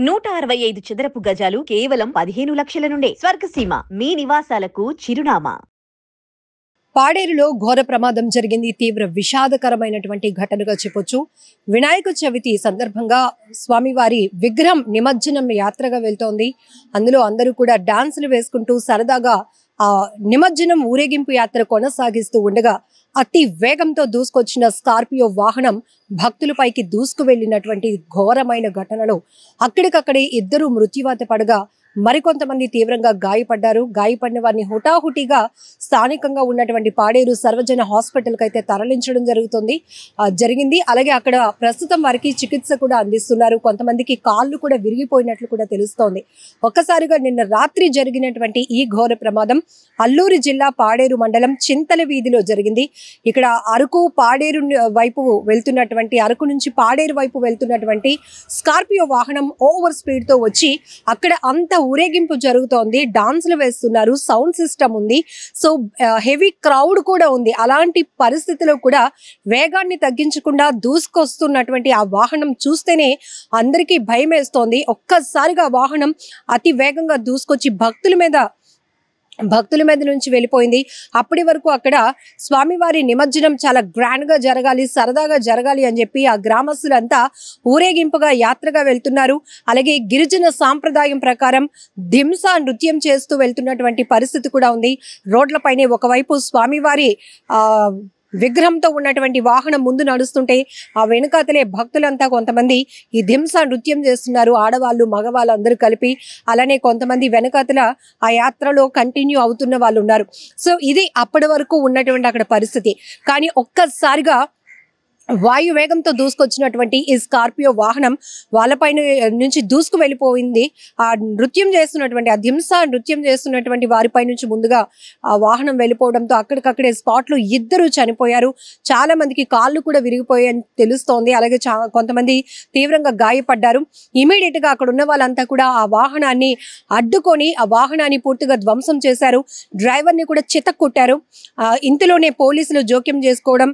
165 చదరపు గజాలు కేవలం 15 లక్షల నుండే. స్వర్గసీమ మీ నివాసాలకు చిరునామా. పాడేరులో ఘోర ప్రమాదం జరిగింది. తీవ్ర విషాదకరమైనటువంటి ఘటనగా చెప్పొచ్చు. వినాయక చవితి సందర్భంగా స్వామివారి విగ్రహం నిమజ్జనం యాత్రగా వెళ్తోంది. అందులో అందరూ కూడా డాన్సులు వేసుకుంటూ సరదాగా ఆ నిమజ్జనం ఊరేగింపు యాత్ర కొనసాగిస్తూ ఉండగా అతి వేగంతో దూసుకొచ్చిన స్కార్పియో వాహనం భక్తులపైకి దూసుకు వెళ్ళినటువంటి ఘోరమైన ఘటనలో అక్కడికక్కడే ఇద్దరు మృత్యువాత పడగా మరికొంతమంది తీవ్రంగా గాయపడ్డారు. గాయపడిన వారిని హుటాహుటిగా స్థానికంగా ఉన్నటువంటి పాడేరు సర్వజన హాస్పిటల్కి అయితే తరలించడం జరిగింది. అలాగే అక్కడ ప్రస్తుతం వారికి చికిత్స కూడా అందిస్తున్నారు. కొంతమందికి కాళ్ళు కూడా విరిగిపోయినట్లు కూడా తెలుస్తోంది. ఒక్కసారిగా నిన్న రాత్రి జరిగినటువంటి ఈ ఘోర ప్రమాదం అల్లూరు జిల్లా పాడేరు మండలం చింతల వీధిలో జరిగింది. ఇక్కడ అరకు పాడేరు వైపు వెళ్తున్నటువంటి అరకు నుంచి పాడేరు వైపు వెళ్తున్నటువంటి స్కార్పియో వాహనం ఓవర్ స్పీడ్ తో వచ్చి అక్కడ అంత ఊరేగింపు జరుగుతోంది. డాన్సులు వేస్తున్నారు, సౌండ్ సిస్టమ్ ఉంది, సో హెవీ క్రౌడ్ కూడా ఉంది. అలాంటి పరిస్థితిలో కూడా వేగాన్ని తగ్గించకుండా దూసుకొస్తున్నటువంటి ఆ వాహనం చూస్తేనే అందరికీ భయం వేస్తోంది. ఒక్కసారిగా వాహనం అతి వేగంగా దూసుకొచ్చి భక్తుల మీద నుంచి వెళ్ళిపోయింది. అప్పటి వరకు అక్కడ స్వామివారి నిమజ్జనం చాలా గ్రాండ్ గా జరగాలి, సరదాగా జరగాలి అని చెప్పి ఆ గ్రామస్తులంతా ఊరేగింపుగా యాత్రగా వెళ్తున్నారు. అలాగే గిరిజన సాంప్రదాయం ప్రకారం దింసా నృత్యం చేస్తూ వెళ్తున్నటువంటి పరిస్థితి కూడా ఉంది. రోడ్లపైనే ఒకవైపు స్వామివారి విగ్రహంతో ఉన్నటువంటి వాహనం ముందు నడుస్తుంటే ఆ వెనుకాతలే భక్తులంతా కొంతమంది ఈ దింసా నృత్యం చేస్తున్నారు. ఆడవాళ్ళు మగవాళ్ళు అందరూ కలిపి. అలానే కొంతమంది వెనుకాతల ఆ యాత్రలో కంటిన్యూ అవుతున్న వాళ్ళు ఉన్నారు. సో ఇది అప్పటి వరకు ఉన్నటువంటి అక్కడ పరిస్థితి. కానీ ఒక్కసారిగా వాయు వేగంతో దూసుకొచ్చినటువంటి ఈ స్కార్పియో వాహనం వాళ్ళపైన నుంచి దూసుకు వెళ్ళిపోయింది. ఆ నృత్యం చేస్తున్నటువంటి ఆ దింసా నృత్యం చేస్తున్నటువంటి వారిపై నుంచి ముందుగా ఆ వాహనం వెళ్ళిపోవడంతో అక్కడికక్కడే స్పాట్లో ఇద్దరు చనిపోయారు. చాలా మందికి కాళ్ళు కూడా విరిగిపోయాయని తెలుస్తోంది. అలాగే కొంతమంది తీవ్రంగా గాయపడ్డారు. ఇమీడియట్ గా అక్కడ ఉన్న వాళ్ళంతా కూడా ఆ వాహనాన్ని అడ్డుకొని ఆ వాహనాన్ని పూర్తిగా ధ్వంసం చేశారు. డ్రైవర్ ని కూడా చితక్కొట్టారు. ఇంతలోనే పోలీసులు జోక్యం చేసుకోవడం,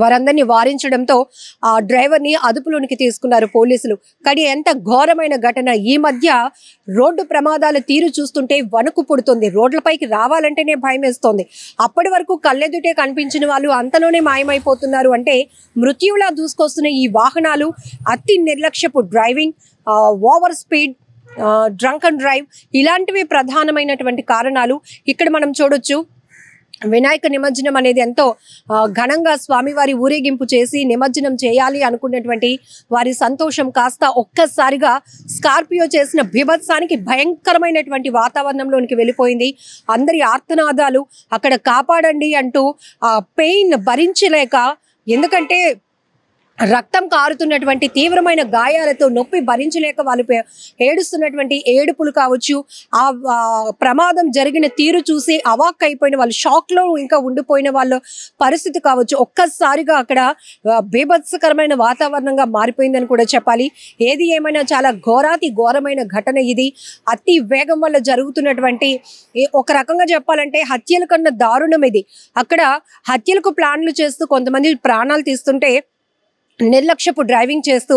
వారందరినీ వారించడంతో ఆ డ్రైవర్ ని అదుపులోనికి తీసుకున్నారు పోలీసులు. కానీ ఎంత ఘోరమైన ఘటన! ఈ మధ్య రోడ్డు ప్రమాదాల తీరు చూస్తుంటే వణుకు పుడుతుంది. రోడ్లపైకి రావాలంటేనే భయం వేస్తోంది. అప్పటి వరకు కళ్ళెదుటే కనిపించిన వాళ్ళు అంతలోనే మాయమైపోతున్నారు. అంటే మృత్యువులా దూసుకొస్తున్న ఈ వాహనాలు, అతి నిర్లక్ష్యపు driving, over speed, drunk and drive, ఇలాంటివి ప్రధానమైనటువంటి కారణాలు. ఇక్కడ మనం చూడొచ్చు, వినాయక నిమజ్జనం అనేది ఎంతో ఘనంగా స్వామివారి ఊరేగింపు చేసి నిమజ్జనం చేయాలి అనుకున్నటువంటి వారి సంతోషం కాస్త ఒక్కసారిగా స్కార్పియో చేసిన బీభత్సానికి భయంకరమైనటువంటి వాతావరణంలోనికి వెళ్ళిపోయింది. అందరి ఆర్తనాదాలు, అక్కడ కాపాడండి అంటూ పెయిన్ భరించలేక, ఎందుకంటే రక్తం కారుతున్నటువంటి తీవ్రమైన గాయాలతో నొప్పి భరించలేక వాళ్ళు ఏడుస్తున్నటువంటి ఏడుపులు కావచ్చు, ఆ ప్రమాదం జరిగిన తీరు చూసి అవాక్ అయిపోయిన వాళ్ళు, షాక్ లో ఇంకా ఉండిపోయిన వాళ్ళ పరిస్థితి కావచ్చు, ఒక్కసారిగా అక్కడ బీభత్సకరమైన వాతావరణంగా మారిపోయిందని కూడా చెప్పాలి. ఏది ఏమైనా చాలా ఘోరమైన ఘటన ఇది. అతి వేగం వల్ల జరుగుతున్నటువంటి, ఒక రకంగా చెప్పాలంటే హత్యల కన్నా దారుణం ఇది. అక్కడ హత్యలకు ప్లాన్లు చేస్తూ కొంతమంది ప్రాణాలు తీస్తుంటే నిర్లక్ష్యపు డ్రైవింగ్ చేస్తూ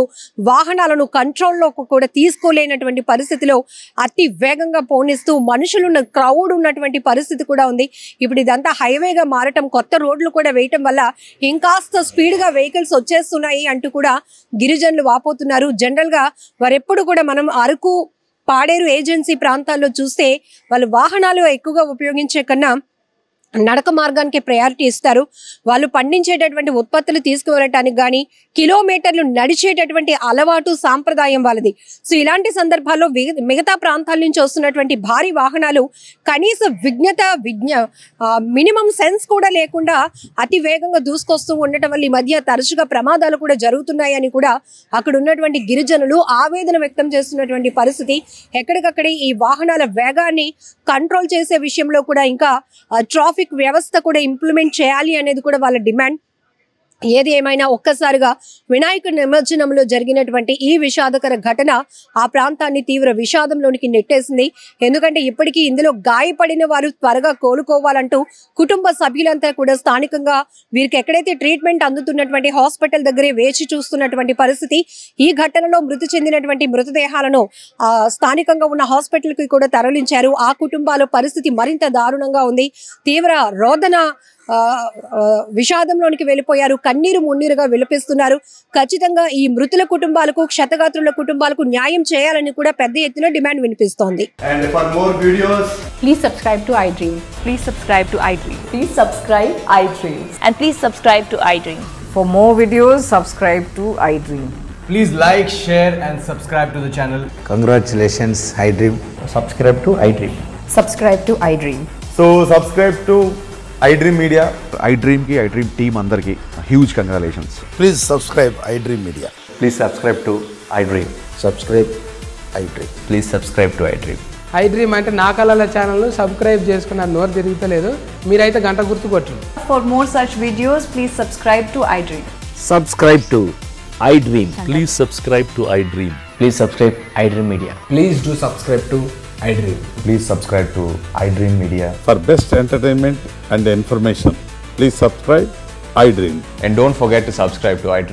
వాహనాలను కంట్రోల్లో కూడా తీసుకోలేనటువంటి పరిస్థితిలో అతి వేగంగా పోనిస్తూ మనుషులున్న క్రౌడ్ ఉన్నటువంటి పరిస్థితి కూడా ఉంది. ఇప్పుడు ఇదంతా హైవేగా మారటం, కొత్త రోడ్లు కూడా వేయటం వల్ల ఇంకాస్త స్పీడ్గా వెహికల్స్ వచ్చేస్తున్నాయి అంటూ కూడా గిరిజనులు వాపోతున్నారు. జనరల్గా వారెప్పుడు కూడా మనం అరకు, పాడేరు ఏజెన్సీ ప్రాంతాల్లో చూస్తే వాళ్ళు వాహనాలు ఎక్కువగా ఉపయోగించే కన్నా నడక మార్గానికి ప్రయారిటీ ఇస్తారు. వాళ్ళు పండించేటటువంటి ఉత్పత్తులు తీసుకువెళ్ళటానికి కానీ కిలోమీటర్లు నడిచేటటువంటి అలవాటు, సాంప్రదాయం వాళ్ళది. సో ఇలాంటి సందర్భాల్లో మిగతా ప్రాంతాల నుంచి వస్తున్నటువంటి భారీ వాహనాలు కనీస మినిమం సెన్స్ కూడా లేకుండా అతి వేగంగా దూసుకొస్తూ ఉండటం వల్ల ఈ మధ్య తరచుగా ప్రమాదాలు కూడా జరుగుతున్నాయని కూడా అక్కడ ఉన్నటువంటి గిరిజనులు ఆవేదన వ్యక్తం చేస్తున్నటువంటి పరిస్థితి. ఎక్కడికక్కడే ఈ వాహనాల వేగాన్ని కంట్రోల్ చేసే విషయంలో కూడా ఇంకా ట్రాఫిక్ వ్యవస్థ కూడా ఇంప్లిమెంట్ చేయాలి అనేది కూడా వాళ్ళ డిమాండ్. ఏది ఏమైనా ఒక్కసారిగా వినాయక నిమజ్జనంలో జరిగినటువంటి ఈ విషాదకర ఘటన ఆ ప్రాంతాన్ని తీవ్ర విషాదంలోనికి నెట్టేసింది. ఎందుకంటే ఇప్పటికీ ఇందులో గాయపడిన వారు త్వరగా కోలుకోవాలంటూ కుటుంబ సభ్యులంతా కూడా స్థానికంగా వీరికి ఎక్కడైతే ట్రీట్మెంట్ అందుతున్నటువంటి హాస్పిటల్ దగ్గరే వేచి చూస్తున్నటువంటి పరిస్థితి. ఈ ఘటనలో మృతి చెందినటువంటి మృతదేహాలను స్థానికంగా ఉన్న హాస్పిటల్ కి కూడా తరలించారు. ఆ కుటుంబాల పరిస్థితి మరింత దారుణంగా ఉంది. తీవ్ర రోదన విషాదంలోనికి వెళ్ళిపోయారు. కన్నీరు మున్నీరుగా విలపిస్తున్నారు. ఖచ్చితంగా ఈ మృతుల కుటుంబాలకు, క్షతగాత్రుల కుటుంబాలకు న్యాయం చేయాలని కూడా పెద్ద ఎత్తున డిమాండ్ వినిపిస్తోంది. And for more videos, Please subscribe to iDream. Please subscribe to iDream. Please subscribe iDream. And please subscribe to iDream. For more videos, subscribe to iDream. please like, share and subscribe to the channel. Congratulations, iDream. Subscribe to iDream. Subscribe to iDream. So subscribe to iDream Media. iDream की iDream team अंदर की huge congratulations. Please subscribe iDream Media. Please subscribe to iDream. Subscribe iDream. Please subscribe to iDream. iDream అంటే నా కళల ఛానల్ను subscribe చేసుకున్నారు. నోరు తిరుగుతలేదు. మీరైతే గంట గుర్తు కొట్టండి. For more such videos, please subscribe to iDream. Subscribe to iDream. Please subscribe to iDream. Please subscribe iDream Media. Please do subscribe to iDream. Please subscribe to iDream Media. For best entertainment and information, please subscribe iDream. And don't forget to subscribe to iDream.